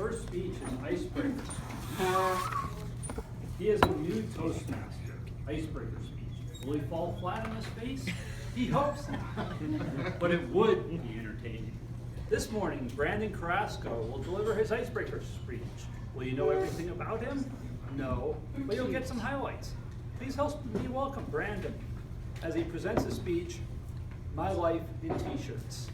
first speech is Icebreaker. He is a new Toastmaster, Icebreaker speech. Will he fall flat on his face? He hopes not, but it would be entertaining. This morning, Brandon Carrasco will deliver his Icebreaker speech. Will you know everything about him? No, but you'll get some highlights. Please help me welcome Brandon as he presents his speech, My Life in T-Shirts.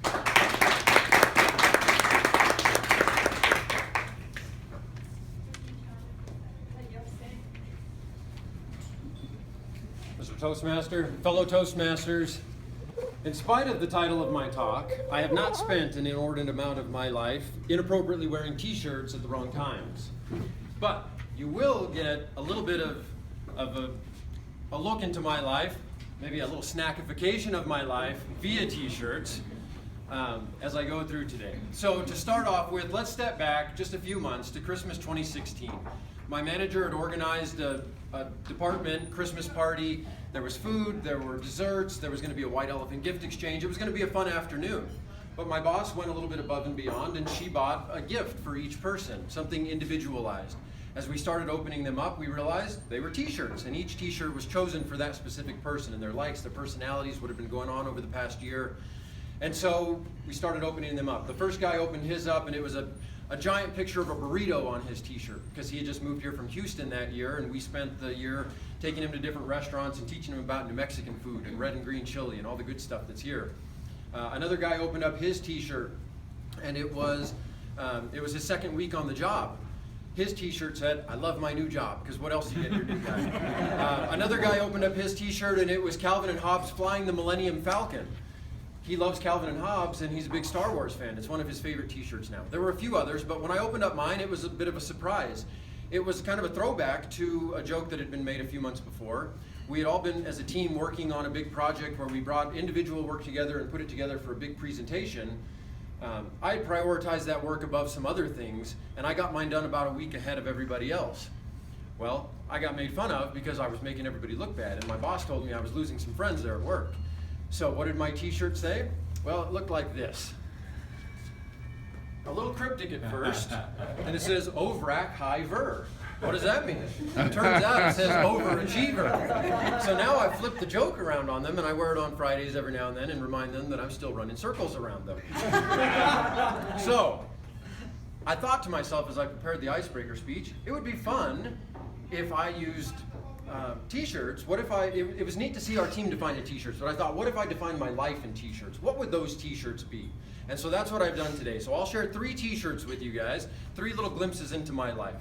Mr. Toastmaster, fellow Toastmasters, in spite of the title of my talk, I have not spent an inordinate amount of my life inappropriately wearing T-shirts at the wrong times. But you will get a little bit of a look into my life, maybe a little snackification of my life via T-shirts as I go through today. So to start off with, let's step back just a few months to Christmas 2016. My manager had organized a department Christmas party. There was food, there were desserts, there was going to be a white elephant gift exchange. It was going to be a fun afternoon. But my boss went a little bit above and beyond, and she bought a gift for each person, something individualized. As we started opening them up, we realized they were T-shirts, and each T-shirt was chosen for that specific person and their likes, their personalities, what had been going on over the past year. And so we started opening them up. The first guy opened his up, and it was a giant picture of a burrito on his T-shirt because he had just moved here from Houston that year, and we spent the year taking him to different restaurants and teaching him about New Mexican food and red and green chili and all the good stuff that's here. Another guy opened up his T-shirt, and it was his second week on the job. His T-shirt said, "I love my new job," because what else do you get your new guy? Another guy opened up his T-shirt, and it was Calvin and Hobbes flying the Millennium Falcon. He loves Calvin and Hobbes, and he's a big Star Wars fan. It's one of his favorite T-shirts now. There were a few others, but when I opened up mine, it was a bit of a surprise. It was kind of a throwback to a joke that had been made a few months before. We had all been, as a team, working on a big project where we brought individual work together and put it together for a big presentation. I had prioritized that work above some other things, and I got mine done about a week ahead of everybody else. Well, I got made fun of because I was making everybody look bad, and my boss told me I was losing some friends there at work. So what did my T-shirt say? Well, it looked like this. A little cryptic at first, and it says, "Overack High Ver." What does that mean? It turns out it says overachiever. So now I flip the joke around on them, and I wear it on Fridays every now and then and remind them that I'm still running circles around them. So I thought to myself as I prepared the Icebreaker speech, it would be fun if I used T-shirts. What if it was neat to see our team define the T-shirts, but I thought, what if I defined my life in T-shirts? What would those T-shirts be? And so that's what I've done today. So I'll share 3 T-shirts with you guys, 3 little glimpses into my life.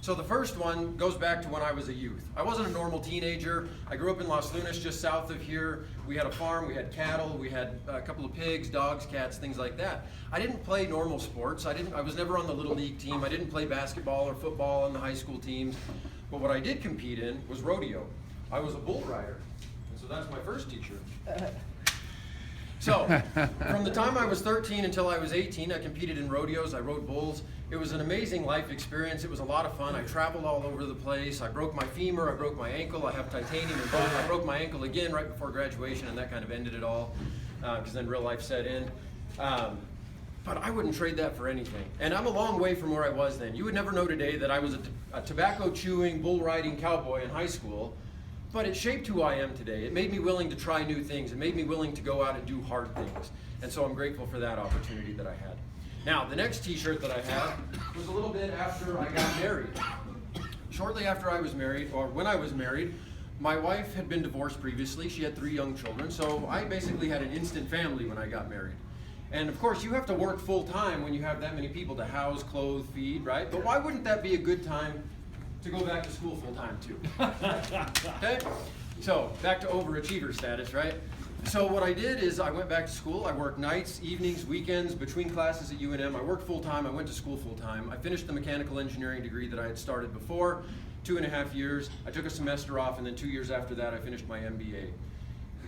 So the first one goes back to when I was a youth. I wasn't a normal teenager. I grew up in Los Lunas, just south of here. We had a farm, we had cattle, we had a couple of pigs, dogs, cats, things like that. I didn't play normal sports. I was never on the little league team. I didn't play basketball or football on the high school teams. But what I did compete in was rodeo. I was a bull rider. And so that's my first T-shirt. So, from the time I was 13 until I was 18, I competed in rodeos, I rode bulls. It was an amazing life experience. It was a lot of fun. I traveled all over the place. I broke my femur, I broke my ankle, I have titanium in both. I broke my ankle again right before graduation, and that kind of ended it all, because then real life set in. But I wouldn't trade that for anything. And I'm a long way from where I was then. You would never know today that I was a tobacco-chewing, bull-riding cowboy in high school. But it shaped who I am today. It made me willing to try new things. It made me willing to go out and do hard things. And so I'm grateful for that opportunity that I had. Now, the next T-shirt that I have was a little bit after I got married. Shortly after I was married, or when I was married, my wife had been divorced previously. She had 3 young children. So I basically had an instant family when I got married. And of course, you have to work full time when you have that many people to house, clothe, feed, right? But why wouldn't that be a good time to go back to school full time too? Okay? So back to overachiever status, right? So what I did is I went back to school. I worked nights, evenings, weekends, between classes at UNM. I worked full time. I went to school full time. I finished the mechanical engineering degree that I had started before, 2.5 years. I took a semester off, and then 2 years after that, I finished my MBA.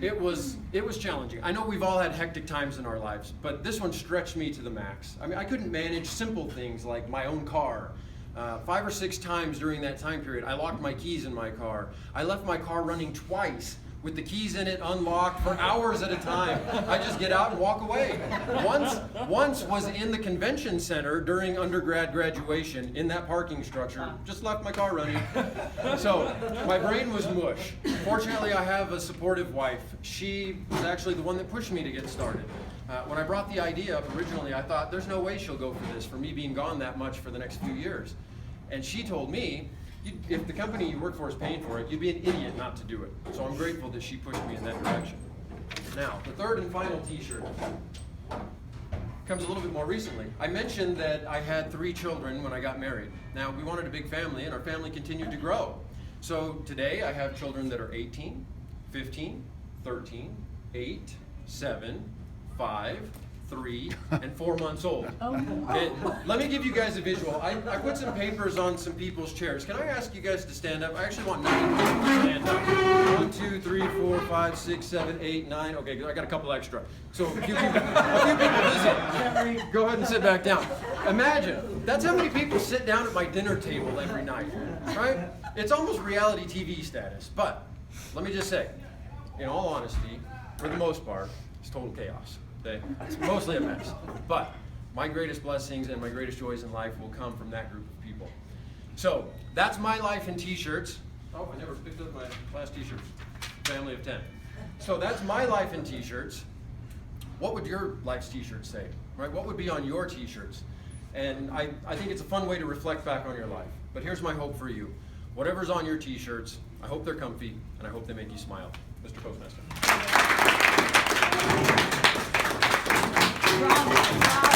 It was challenging. I know we've all had hectic times in our lives, but this one stretched me to the max. I mean, I couldn't manage simple things like my own car. 5 or 6 times during that time period, I locked my keys in my car. I left my car running twice with the keys in it unlocked for hours at a time. I just get out and walk away. Once was in the convention center during undergrad graduation in that parking structure. Just left my car running. So my brain was mush. Fortunately, I have a supportive wife. She was actually the one that pushed me to get started. When I brought the idea up originally, I thought there's no way she'll go for this, for me being gone that much for the next few years. And she told me, if the company you work for is paying for it, you'd be an idiot not to do it. So I'm grateful that she pushed me in that direction. Now, the third and final t-shirt comes a little bit more recently. I mentioned that I had 3 children when I got married. Now, we wanted a big family, and our family continued to grow. So today, I have children that are 18, 15, 13, 8, 7, 5, 3, and 4 months old. And let me give you guys a visual. I put some papers on some people's chairs. Can I ask you guys to stand up? I actually want 9 people to stand up. 1, 2, 3, 4, 5, 6, 7, 8, 9. Okay, I got a couple extra. So a few people visit. Go ahead and sit back down. Imagine, that's how many people sit down at my dinner table every night, right? It's almost reality TV status. But let me just say, in all honesty, for the most part, it's total chaos. Okay? It's mostly a mess. But my greatest blessings and my greatest joys in life will come from that group of people. So that's my life in t-shirts. Oh, I never picked up my last t-shirts. Family of 10. So that's my life in t-shirts. What would your life's t-shirts say? Right? What would be on your t-shirts? And I think it's a fun way to reflect back on your life. But here's my hope for you. Whatever's on your t-shirts, I hope they're comfy and I hope they make you smile. Mr. Toastmaster. Bravo.